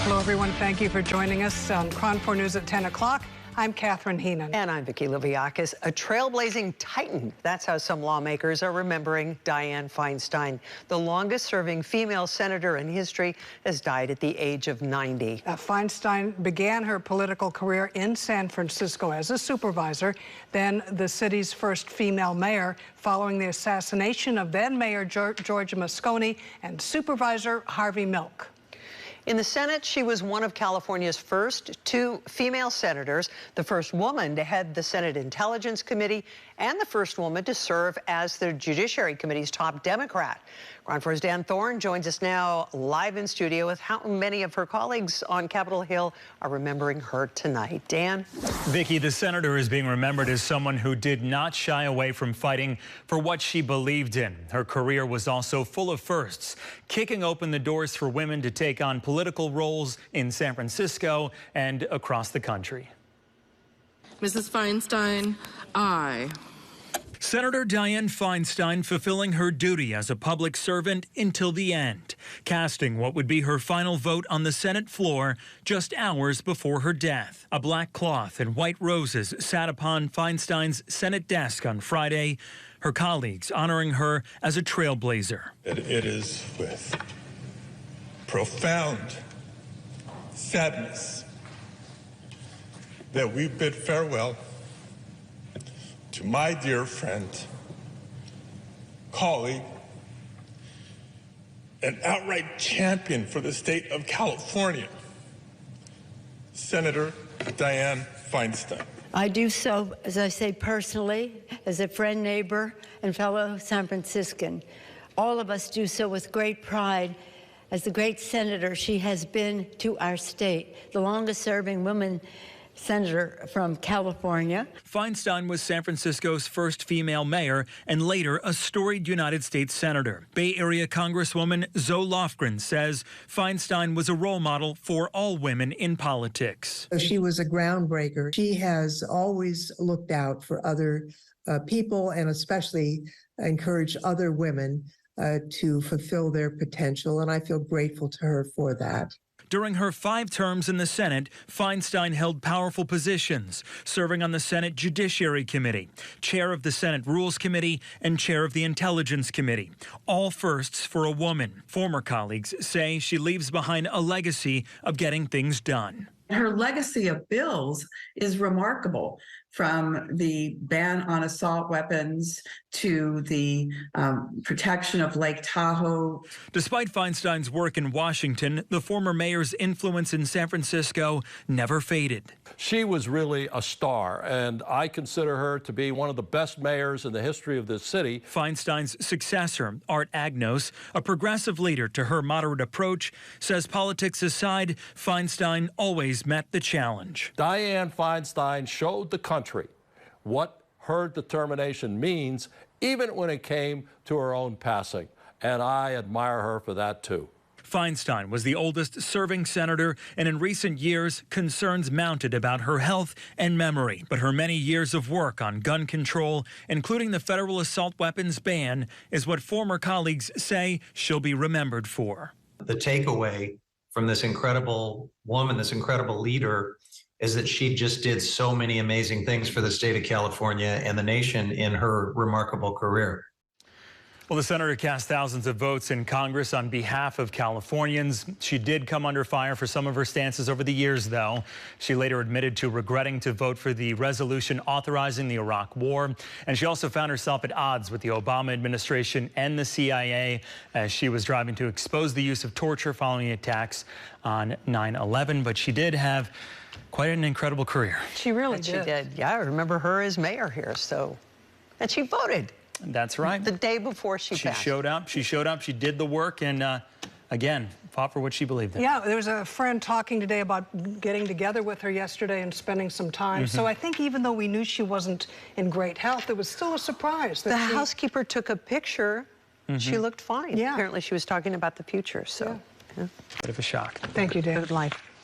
Hello, everyone. Thank you for joining us on KRON 4 News at 10 o'clock. I'm Catherine Heenan. And I'm Vicki Liviakis. A trailblazing titan. That's how some lawmakers are remembering Dianne Feinstein. The longest-serving female senator in history has died at the age of 90. Feinstein began her political career in San Francisco as a supervisor, then the city's first female mayor, following the assassination of then-Mayor Georgia Moscone and Supervisor Harvey Milk. In the Senate, she was one of California's first two female senators, the first woman to head the Senate Intelligence Committee, and the first woman to serve as the Judiciary Committee's top Democrat. KRON 4's Dan Thorne joins us now live in studio with how many of her colleagues on Capitol Hill are remembering her tonight. Dan? Vicki, the senator is being remembered as someone who did not shy away from fighting for what she believed in. Her career was also full of firsts, kicking open the doors for women to take on political roles in San Francisco and across the country. Mrs. Feinstein, aye. Senator Dianne Feinstein fulfilling her duty as a public servant until the end, casting what would be her final vote on the Senate floor just hours before her death. A black cloth and white roses sat upon Feinstein's Senate desk on Friday, her colleagues honoring her as a trailblazer. It is with profound sadness that we bid farewell to my dear friend, colleague, and outright champion for the state of California, Senator Dianne Feinstein. I do so, as I say, personally, as a friend, neighbor, and fellow San Franciscan. All of us do so with great pride as the great senator she has been to our state, the longest-serving woman senator from California. Feinstein was San Francisco's first female mayor and later a storied United States senator. Bay Area Congresswoman Zoe Lofgren says Feinstein was a role model for all women in politics. She was a groundbreaker. She has always looked out for other people and especially encouraged other women to fulfill their potential, and I feel grateful to her for that. During her 5 terms in the Senate, Feinstein held powerful positions, serving on the Senate Judiciary Committee, chair of the Senate Rules Committee, and chair of the Intelligence Committee. All firsts for a woman. Former colleagues say she leaves behind a legacy of getting things done. Her legacy of bills is remarkable, from the ban on assault weapons to the protection of Lake Tahoe. Despite Feinstein's work in Washington, the former mayor's influence in San Francisco never faded. She was really a star, and I consider her to be one of the best mayors in the history of this city. Feinstein's successor, Art Agnos, a progressive leader to her moderate approach, says politics aside, Feinstein always met the challenge. Dianne Feinstein showed the country what her determination means, even when it came to her own passing. And I admire her for that, too. Feinstein was the oldest serving senator, and in recent years, concerns mounted about her health and memory. But her many years of work on gun control, including the federal assault weapons ban, is what former colleagues say she'll be remembered for. The takeaway from this incredible woman, this incredible leader, is that she just did so many amazing things for the state of California and the nation in her remarkable career. Well, the senator cast thousands of votes in Congress on behalf of Californians. She did come under fire for some of her stances over the years, though. She later admitted to regretting to vote for the resolution authorizing the Iraq War. And she also found herself at odds with the Obama administration and the CIA as she was driving to expose the use of torture following the attacks on 9/11. But she did have quite an incredible career. She really did. She did. Yeah, I remember her as mayor here, so. And she voted. That's right. The day before she passed. She showed up. She did the work, and again, fought for what she believed in. Yeah, there was a friend talking today about getting together with her yesterday and spending some time. So I think even though we knew she wasn't in great health, it was still a surprise. The housekeeper took a picture. She looked fine. Yeah. Apparently she was talking about the future, so. Yeah. Bit of a shock. Thank you, David. Good life.